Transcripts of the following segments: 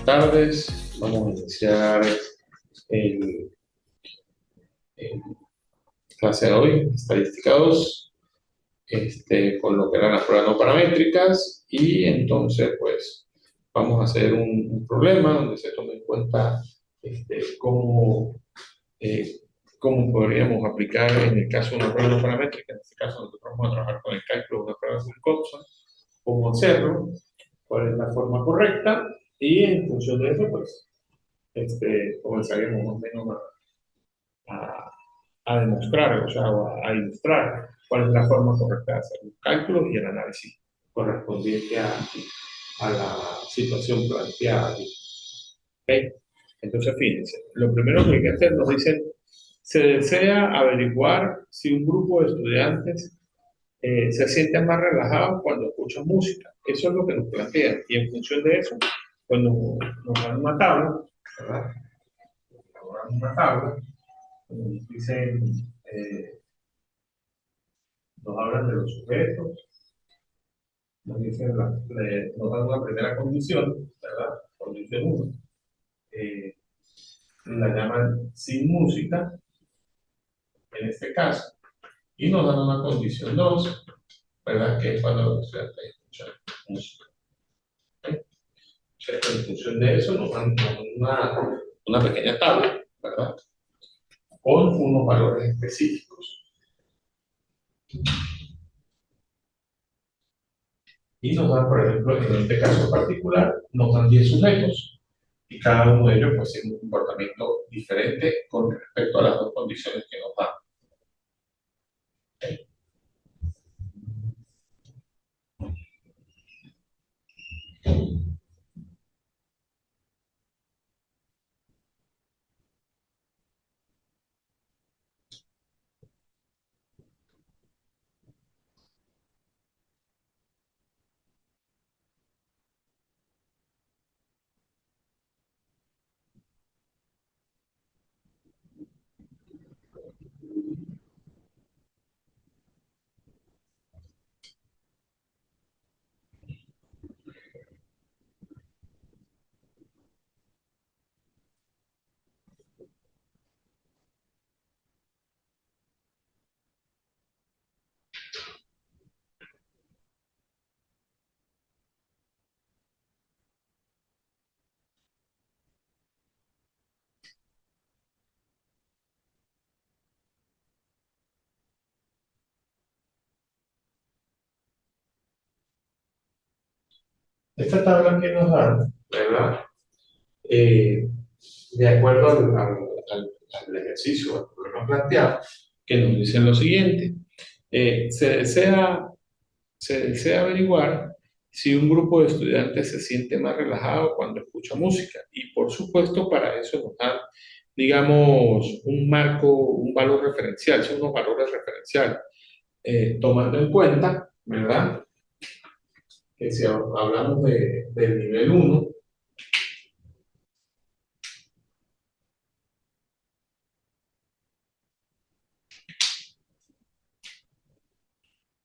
Tardes. Vamos a iniciar el, el clase de hoy, estadística 2, con lo que eran las pruebas no paramétricas, y entonces pues vamos a hacer un problema donde se tome en cuenta cómo, eh, cómo podríamos aplicar en el caso de una prueba no paramétrica. En este caso nosotros vamos a trabajar con el cálculo de una prueba de Wilcoxon, cómo hacerlo, cuál es la forma correcta, y en función de eso pues comenzaríamos más o menos a, a demostrar, o sea, a ilustrar cuál es la forma correcta de hacer los cálculos y el análisis correspondiente a la situación planteada. ¿Okay? Entonces, fíjense, lo primero que hay que hacer, nos dicen, se desea averiguar si un grupo de estudiantes se sienten más relajados cuando escuchan música. Eso es lo que nos plantean. Y en función de eso, pues nos dan una tabla, ¿verdad? Nos dan una tabla, nos dicen, nos hablan de los sujetos, nos dicen, nos dan una primera condición, ¿verdad? Condición 1. La llaman sin música, en este caso, y nos dan una condición 2, ¿verdad? Que es cuando los estudiantes escuchan música. ¿Okay? En función de eso nos dan una pequeña tabla, ¿verdad? Con unos valores específicos. Y nos dan, por ejemplo, en este caso particular, nos dan 10 sujetos. Y cada uno de ellos pues tiene un comportamiento diferente con respecto a las dos condiciones que nos dan. Esta tabla que nos dan, ¿verdad? De acuerdo al ejercicio, al problema planteado, que nos dicen lo siguiente. Se desea averiguar si un grupo de estudiantes se siente más relajado cuando escucha música. Y por supuesto, para eso nos dan, digamos, un marco, un valor referencial, son unos valores referenciales, tomando en cuenta, ¿verdad? Que si hablamos del nivel 1,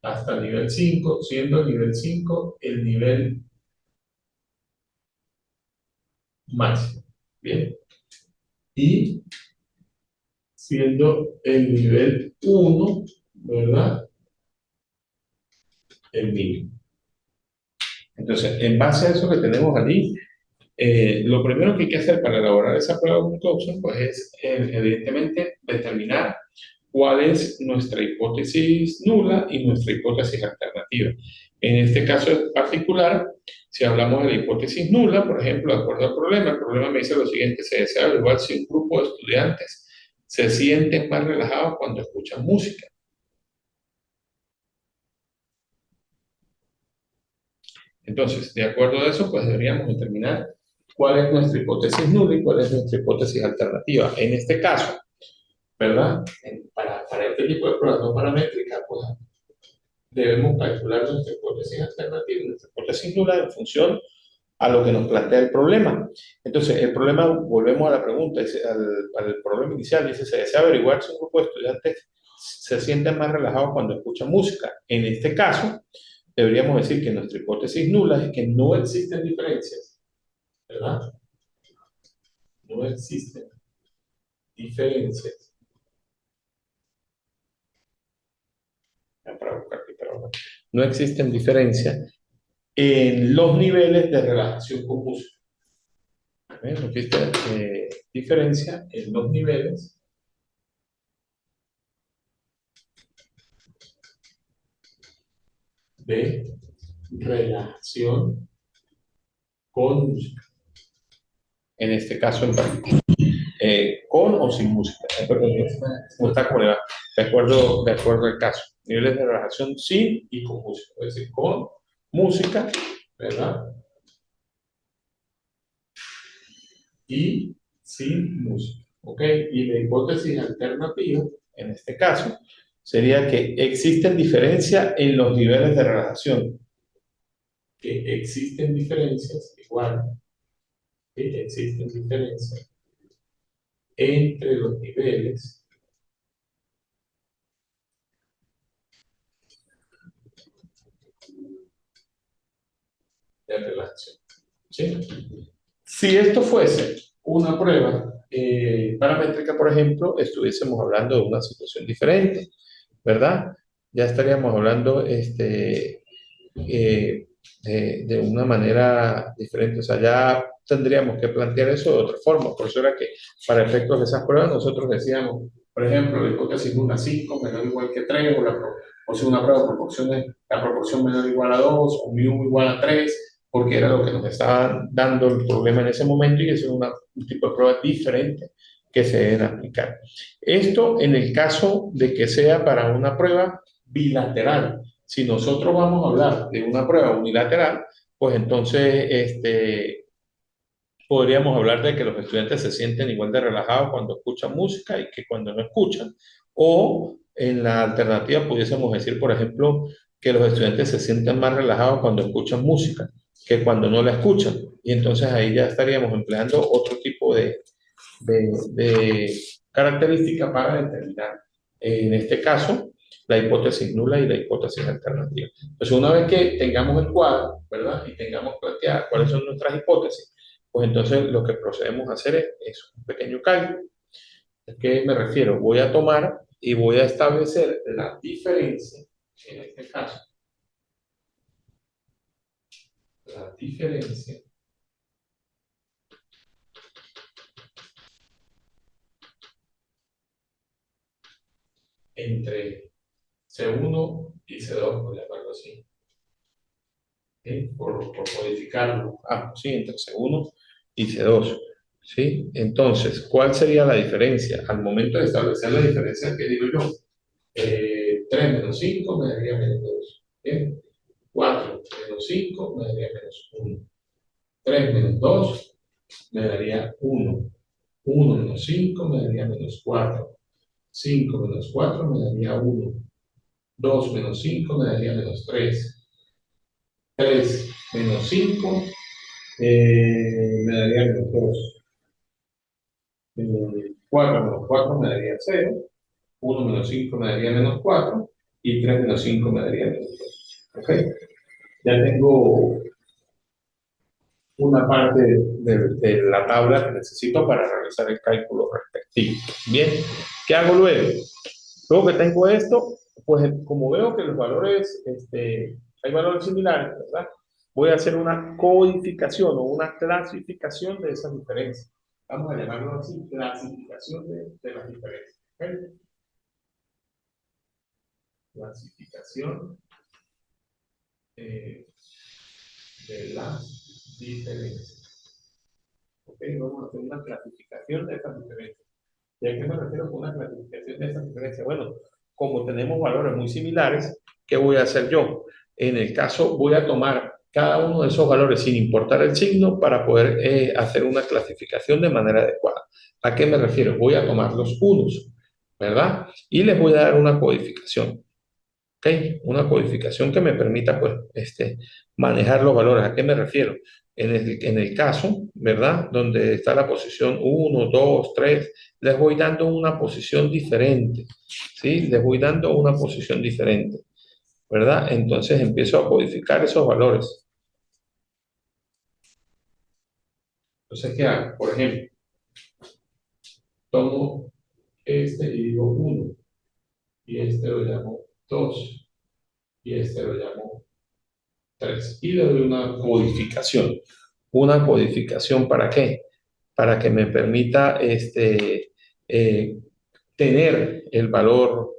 hasta el nivel 5, siendo el nivel 5 el nivel máximo. Bien. Y siendo el nivel 1, ¿verdad? El mínimo. Entonces, en base a eso que tenemos allí, lo primero que hay que hacer para elaborar esa prueba de Wilcoxon, pues es evidentemente determinar cuál es nuestra hipótesis nula y nuestra hipótesis alternativa. En este caso en particular, si hablamos de la hipótesis nula, por ejemplo, de acuerdo al problema, el problema me dice lo siguiente: se desea averiguar si un grupo de estudiantes se sienten más relajados cuando escuchan música. Entonces, de acuerdo a eso, pues deberíamos determinar cuál es nuestra hipótesis nula y cuál es nuestra hipótesis alternativa. En este caso, ¿verdad? Para este tipo de pruebas no paramétricas, pues debemos calcular nuestra hipótesis alternativa y nuestra hipótesis nula en función a lo que nos plantea el problema. Entonces, el problema, volvemos a la pregunta, al problema inicial, dice, se desea averiguar si un grupo de estudiantes se sienten más relajados cuando escuchan música. En este caso, deberíamos decir que nuestra hipótesis nula es que no existen diferencias, ¿verdad? no existen diferencias. Para buscar aquí, pero no existen diferencias en los niveles de relajación con música. No existe diferencia en los niveles de relajación con música. En este caso en particular, con o sin música. De acuerdo al caso. Niveles de relajación sin y con música. Es decir, con música, ¿verdad? Y sin música. ¿Ok? Y la hipótesis alternativa, en este caso, sería que existen diferencias en los niveles de relajación. Que existen diferencias, igual, que existen diferencias entre los niveles de relajación. ¿Sí? Si esto fuese una prueba paramétrica, por ejemplo, estuviésemos hablando de una situación diferente, ¿verdad? Ya estaríamos hablando de una manera diferente. O sea, ya tendríamos que plantear eso de otra forma. Por eso era que para efectos de esas pruebas nosotros decíamos, por ejemplo, la hipótesis 1 a 5 menor o igual que 3, o si una prueba de proporciones, la proporción menor o igual a 2, o mu igual a 3, porque era lo que nos estaba dando el problema en ese momento y eso es un tipo de prueba diferente que se deben aplicar. Esto en el caso de que sea para una prueba bilateral. Si nosotros vamos a hablar de una prueba unilateral, pues entonces podríamos hablar de que los estudiantes se sienten igual de relajados cuando escuchan música y que cuando no escuchan. O en la alternativa pudiésemos decir, por ejemplo, que los estudiantes se sienten más relajados cuando escuchan música que cuando no la escuchan. Y entonces ahí ya estaríamos empleando otro tipo de característica para determinar, en este caso, la hipótesis nula y la hipótesis alternativa. Entonces, una vez que tengamos el cuadro, ¿verdad? Y tengamos planteadas cuáles son nuestras hipótesis, pues entonces lo que procedemos a hacer es un pequeño cálculo. ¿A qué me refiero? Voy a tomar y voy a establecer la diferencia, en este caso, la diferencia entre C1 y C2, por llamarlo así. ¿Sí? Por modificarlo. Sí, entre C1 y C2. ¿Sí? Entonces, ¿cuál sería la diferencia? Al momento de establecer la diferencia, ¿qué digo yo? 3 menos 5 me daría menos 2. ¿Bien? 4 menos 5 me daría menos 1. 3 menos 2 me daría 1. 1 menos 5 me daría menos 4. 5 menos 4 me daría 1. 2 menos 5 me daría menos 3. 3 menos 5 me daría menos 2. 4 menos 4 me daría 0. 1 menos 5 me daría menos 4. Y 3 menos 5 me daría menos 2. ¿Ok? Ya tengo una parte de la tabla que necesito para realizar el cálculo respectivo. Bien, ¿qué hago luego? Luego que tengo esto, pues como veo que los valores, hay valores similares, ¿verdad? Voy a hacer una codificación o una clasificación de esas diferencias. Vamos a llamarlo así, clasificación de las diferencias. ¿Ok? Clasificación de las diferencias. ¿Ok? Vamos a hacer una clasificación de esas diferencias. ¿Y a qué me refiero con una clasificación de esas diferencias? Bueno, como tenemos valores muy similares, ¿qué voy a hacer yo? En el caso, voy a tomar cada uno de esos valores sin importar el signo para poder hacer una clasificación de manera adecuada. ¿A qué me refiero? Voy a tomar los unos, ¿verdad? Y les voy a dar una codificación. ¿Ok? Una codificación que me permita, pues, manejar los valores. ¿A qué me refiero? En el caso, ¿verdad? Donde está la posición 1, 2, 3, les voy dando una posición diferente, ¿sí? Les voy dando una posición diferente, ¿verdad? Entonces empiezo a codificar esos valores. Entonces, ¿qué hago? Por ejemplo, tomo este y digo 1, y este lo llamo 2, y este lo llamo 3, y le doy una codificación. ¿Una codificación para qué? Para que me permita eh, tener el valor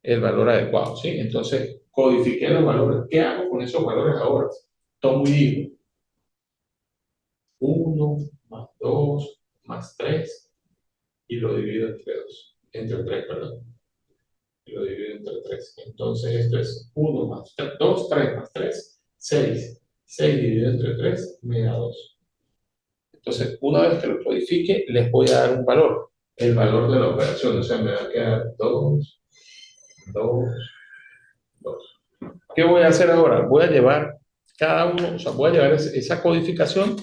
adecuado, ¿sí? Entonces, codifiqué los valores. ¿Qué hago con esos valores ahora? Tomo y digo 1 más 2 más 3 y lo divido entre 3, perdón. Y lo divido entre 3. Entonces, esto es 1 más 2, 3 más 3, 6. 6 dividido entre 3 me da 2. Entonces, una vez que lo codifique, les voy a dar un valor. El valor de la operación, o sea, me va a quedar 2, 2, 2. ¿Qué voy a hacer ahora? Voy a llevar cada uno, o sea, voy a llevar esa codificación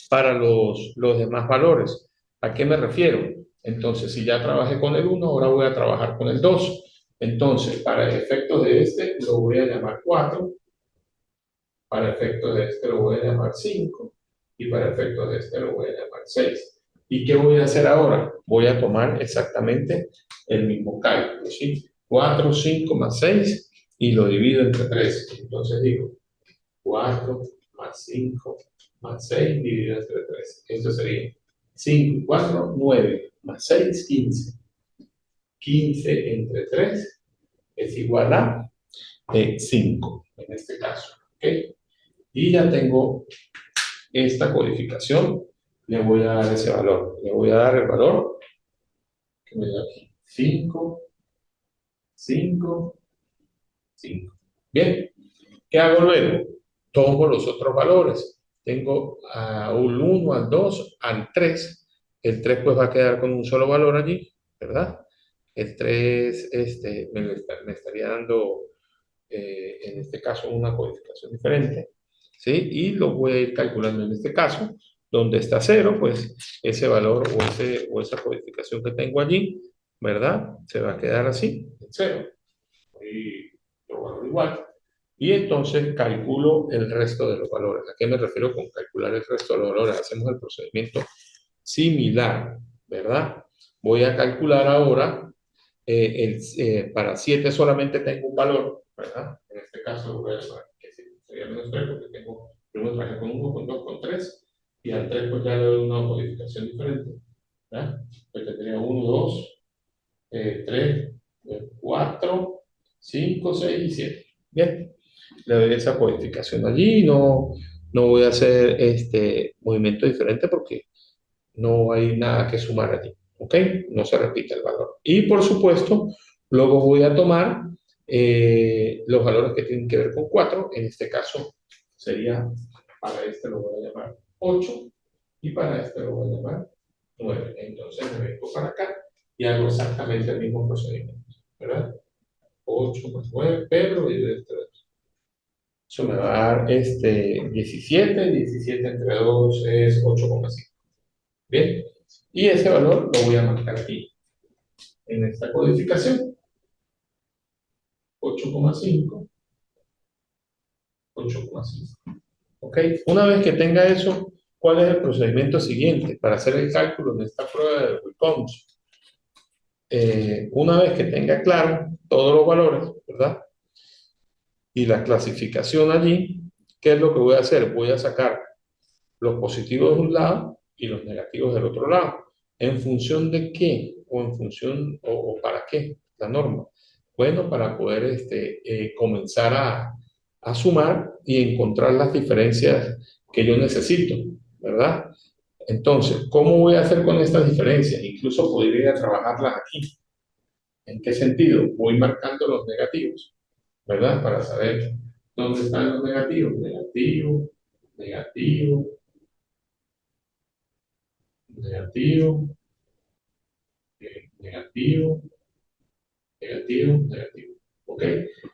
para los demás valores. ¿A qué me refiero? Entonces, si ya trabajé con el 1, ahora voy a trabajar con el 2. Entonces, para efectos de este, lo voy a llamar 4. Para efectos de este, lo voy a llamar 5. Y para efectos de este, lo voy a llamar 6. ¿Y qué voy a hacer ahora? Voy a tomar exactamente el mismo cálculo, ¿sí? 4, 5 más 6 y lo divido entre 3. Entonces digo 4 más 5 más 6 dividido entre 3. Esto sería 5 y 4, 9 más 6, 15. 15 entre 3 es igual a 5 en este caso. ¿Ok? Y ya tengo esta codificación. Le voy a dar ese valor. Le voy a dar el valor que me da aquí. 5, 5, 5. Bien. ¿Qué hago luego? Tomo los otros valores. Tengo al 1, al 2, al 3. El 3 pues va a quedar con un solo valor allí, ¿verdad? El 3 me estaría dando, en este caso, una codificación diferente, ¿sí? Y lo voy a ir calculando en este caso. Donde está 0, pues ese valor o esa codificación que tengo allí, ¿verdad? Se va a quedar así, en 0. Y lo valoro igual. Y entonces calculo el resto de los valores. ¿A qué me refiero con calcular el resto de los valores? Hacemos el procedimiento similar, ¿verdad? Voy a calcular ahora, para 7 solamente tengo un valor, ¿verdad? En este caso lo voy a llamar, que sería menos 3 porque tengo, primero traje con 1, con 2, con 3, y al 3 pues ya le doy una modificación diferente, ¿verdad? Pues tendría 1, 2, 3, 4, 5, 6 y 7. Bien, le doy esa codificación allí, no voy a hacer este movimiento diferente porque no hay nada que sumar allí, ¿ok? No se repite el valor. Y por supuesto, luego voy a tomar los valores que tienen que ver con 4, en este caso sería, para este lo voy a llamar 8 y para este lo voy a llamar 9. Entonces me vengo para acá y hago exactamente el mismo procedimiento, ¿verdad? 8 más 9, pero dividido entre 2. Eso me va a dar 17, 17 entre 2 es 8,5. Bien, y ese valor lo voy a marcar aquí, en esta codificación, 8,5, 8,5. ¿Ok? Una vez que tenga eso, ¿cuál es el procedimiento siguiente para hacer el cálculo en esta prueba de Wilcox? Una vez que tenga claro todos los valores, ¿verdad? Y la clasificación allí, ¿qué es lo que voy a hacer? Voy a sacar los positivos de un lado y los negativos del otro lado. ¿En función de qué? ¿O en función, o para qué la norma? Bueno, para poder comenzar a sumar y encontrar las diferencias que yo necesito, ¿verdad? Entonces, ¿cómo voy a hacer con estas diferencias? Incluso podría trabajarlas aquí. ¿En qué sentido? Voy marcando los negativos, ¿verdad? Para saber dónde están los negativos. Negativo, negativo, negativo, negativo, negativo, negativo. ¿Ok?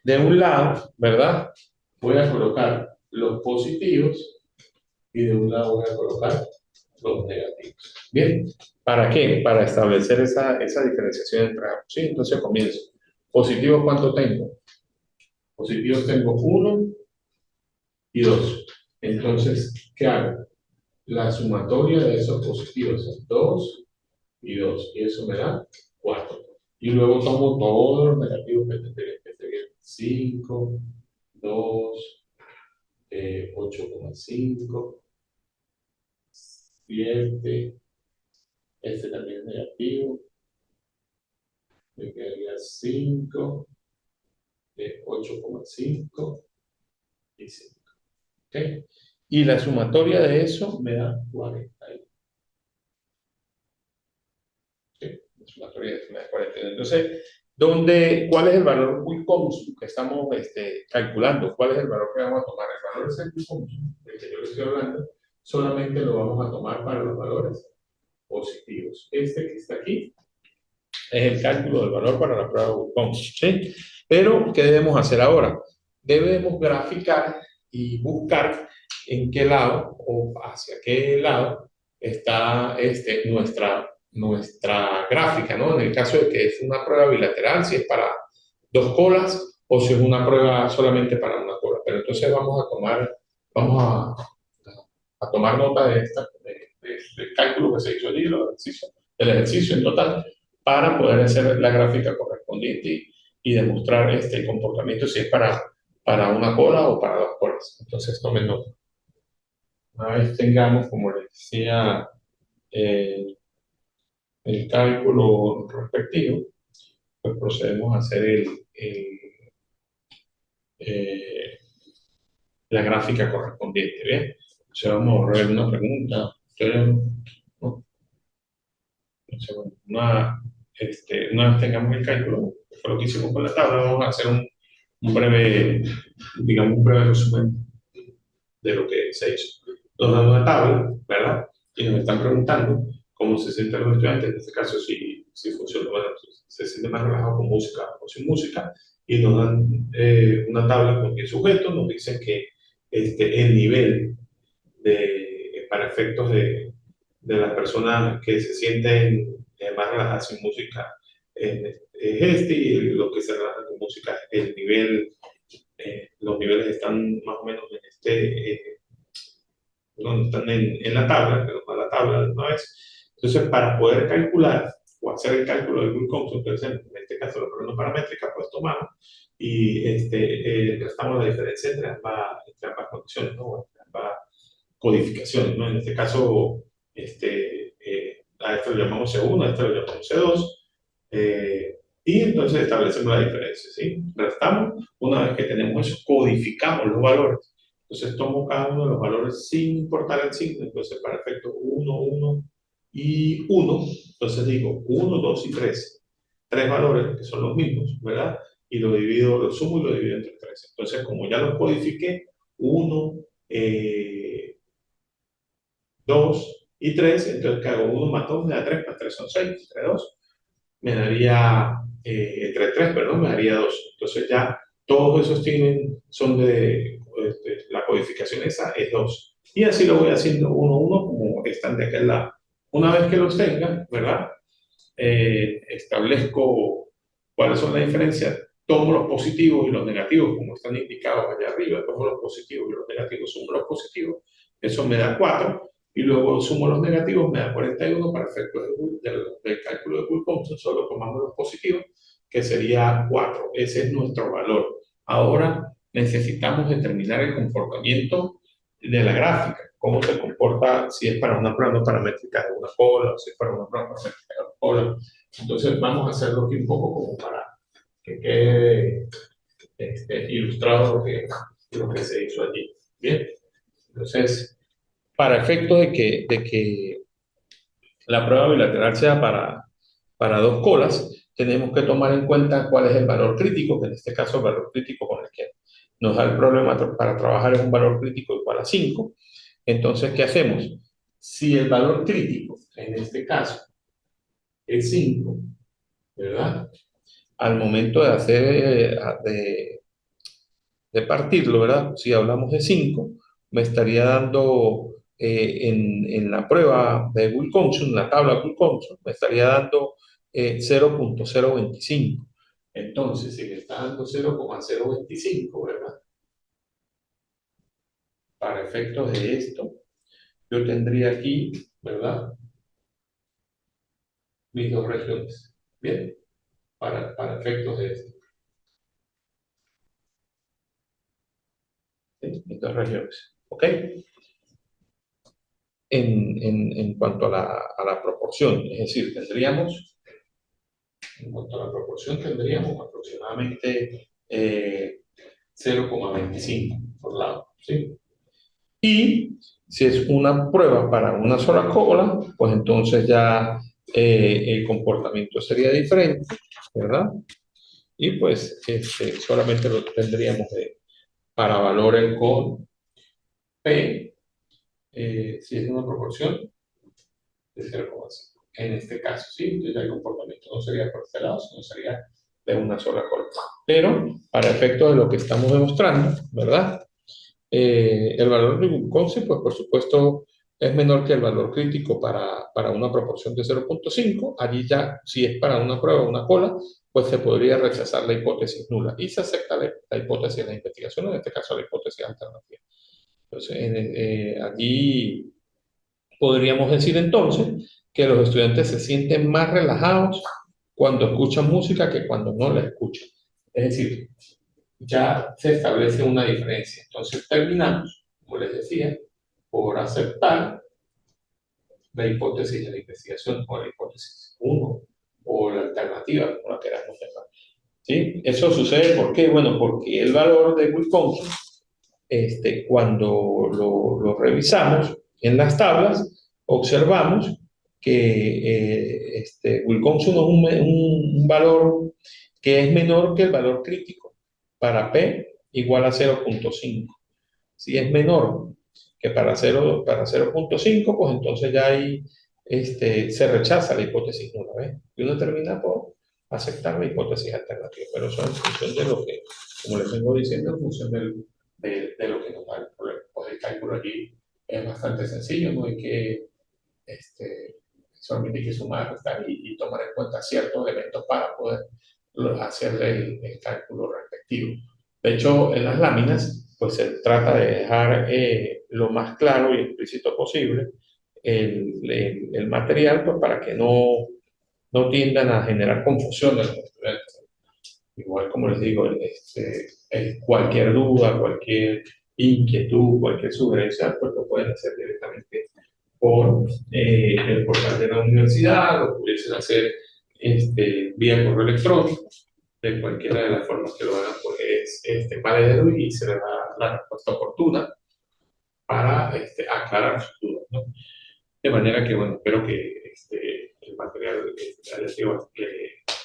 De un lado, ¿verdad? Voy a colocar los positivos y de un lado voy a colocar los negativos. ¿Bien? ¿Para qué? Para establecer esa diferenciación entre ambos. ¿Sí? Entonces comienzo. ¿Positivos cuánto tengo? Positivos tengo 1 y 2. Entonces, ¿qué hago? La sumatoria de esos positivos es 2 y 2, y eso me da 4. Y luego tomo todos los negativos que tendría que ser 5, 2, 8,5, 7, este también es negativo, me quedaría 5, 8,5 y 5. ¿Ok? Y la sumatoria de eso me da 40. ¿Sí? La sumatoria de eso me da 40. Entonces, ¿cuál es el valor Wilcoxon que estamos calculando? ¿Cuál es el valor que vamos a tomar? El valor es el Wilcoxon, del que yo le estoy hablando, solamente lo vamos a tomar para los valores positivos. Este que está aquí es el cálculo del valor para la prueba Wilcoxon, ¿sí? Pero, ¿qué debemos hacer ahora? Debemos graficar y buscar en qué lado o hacia qué lado está nuestra gráfica, ¿no? En el caso de que es una prueba bilateral, si es para dos colas o si es una prueba solamente para una cola. Pero entonces vamos a tomar nota del cálculo que se hizo allí, del ejercicio en total, para poder hacer la gráfica correspondiente y demostrar este comportamiento si es para una cola o para dos colas. Entonces tomen nota. Una vez tengamos, como les decía, eh, el cálculo respectivo, pues procedemos a hacer eh, la gráfica correspondiente. ¿Bien? Entonces vamos a ver una pregunta. ¿No? Una vez tengamos el cálculo, que fue lo que hicimos con la tabla, vamos a hacer un breve, digamos, un breve resumen de lo que se hizo. Nos dan una tabla, ¿verdad? Y nos están preguntando cómo se sienten los estudiantes, en este caso si funciona, bueno, si se siente más relajado con música o sin música, y nos dan una tabla con 10 sujetos, nos dicen que el nivel para efectos de las personas que se sienten más relajadas sin música es y lo que se relaja con música, los niveles están más o menos donde están en la tabla, que nos da la tabla de una vez. Entonces, para poder calcular o hacer el cálculo del Wilcoxon, que es en este caso la prueba paramétrica, pues tomamos y restamos la diferencia entre ambas condiciones, ¿no? Entre ambas codificaciones, ¿no? En este caso, a esto lo llamamos C1, a esto lo llamamos C2, y entonces establecemos la diferencia, ¿sí? Restamos, una vez que tenemos eso, codificamos los valores. Entonces tomo cada uno de los valores sin importar el signo, entonces para efectos 1, 1 y 1, entonces digo 1, 2 y 3. Tres valores que son los mismos, ¿verdad? Y lo sumo y lo divido entre 3. Entonces, como ya los codifiqué, 1, 2 y 3, entonces que hago 1 más 2 me da 3, más 3 son 6, entre 2 me daría, entre 3, perdón, me daría 2. Entonces ya todos esos son la codificación esa es 2. Y así lo voy haciendo uno a uno como están de aquel lado. Una vez que los tenga, ¿verdad? Establezco cuáles son las diferencias, tomo los positivos y los negativos, como están indicados allá arriba, tomo los positivos y los negativos, sumo los positivos, eso me da 4, y luego sumo los negativos, me da 41 para efectos del cálculo de Wilcoxon, solo tomamos los positivos, que sería 4, ese es nuestro valor. Ahora necesitamos determinar el comportamiento de la gráfica, cómo se comporta si es para una prueba no paramétrica de una cola o si es para una prueba paramétrica de una cola. Entonces vamos a hacerlo aquí un poco como para que quede ilustrado lo que se hizo allí. Bien, entonces, para efecto de que la prueba bilateral sea para dos colas, tenemos que tomar en cuenta cuál es el valor crítico, que en este caso el valor crítico con el que nos da el problema para trabajar es un valor crítico igual a 5. Entonces, ¿qué hacemos? Si el valor crítico, en este caso, es 5, ¿verdad? Al momento de partirlo, ¿verdad? Si hablamos de 5, me estaría dando en la prueba de Wilcoxon, la tabla Wilcoxon, me estaría dando 0,025. Entonces, si me está dando 0,025, ¿verdad? Para efectos de esto, yo tendría aquí, ¿verdad? mis dos regiones. Bien, para efectos de esto. ¿Sí? Mis dos regiones. ¿Ok? En cuanto a la proporción, es decir, en cuanto a la proporción, tendríamos aproximadamente 0,25 por lado. ¿Sí? Y si es una prueba para una sola cola, pues entonces ya el comportamiento sería diferente, ¿verdad? Y pues solamente lo tendríamos para valores con P, si es una proporción de 0,5. En este caso, sí, entonces ya el comportamiento no sería por este lado, sino sería de una sola cola. Pero para efectos de lo que estamos demostrando, ¿verdad? El valor de glucose, pues por supuesto, es menor que el valor crítico para una proporción de 0,5. Allí ya, si es para una prueba o una cola, pues se podría rechazar la hipótesis nula y se acepta la hipótesis de la investigación, en este caso la hipótesis alternativa. Entonces, allí podríamos decir entonces que los estudiantes se sienten más relajados cuando escuchan música que cuando no la escuchan. Es decir, ya se establece una diferencia. Entonces terminamos, como les decía, por aceptar la hipótesis de la investigación o la hipótesis 1 o la alternativa, como la queramos llamar. ¿Sí? Eso sucede ¿por qué? Bueno, porque el valor de Wilcoxon, cuando lo revisamos en las tablas, observamos que Wilcoxon es un valor que es menor que el valor crítico para P igual a 0,5. Si es menor que para 0,5, pues entonces ya ahí se rechaza la hipótesis nula, ¿ves? Y uno termina por aceptar la hipótesis alternativa, pero eso en función de lo que, como les vengo diciendo, en función de lo que nos da el problema. Pues el cálculo allí es bastante sencillo, no hay que solamente hay que sumar, restar y tomar en cuenta ciertos elementos para poder hacer el cálculo respectivo. De hecho, en las láminas, pues se trata de dejar lo más claro y explícito posible el material, pues para que no tiendan a generar confusión de los estudiantes. Igual, como les digo, cualquier duda, cualquier inquietud, cualquier sugerencia, pues lo pueden hacer directamente por el portal de la universidad, lo pudiesen hacer vía correo electrónico, de cualquiera de las formas que lo hagan, pues va leerlo y se le da la respuesta oportuna para aclarar sus dudas, ¿no? De manera que, bueno, espero que el material haya sido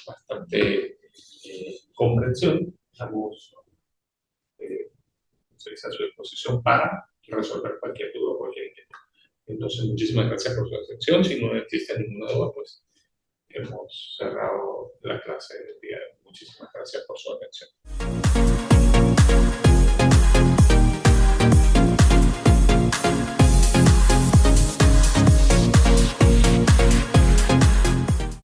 bastante comprensión. Estamos a su disposición para resolver cualquier duda o cualquier inquietud. Entonces, muchísimas gracias por su atención. Si no existe ninguna duda, pues hemos cerrado la clase del día de hoy. Muchísimas gracias por su atención.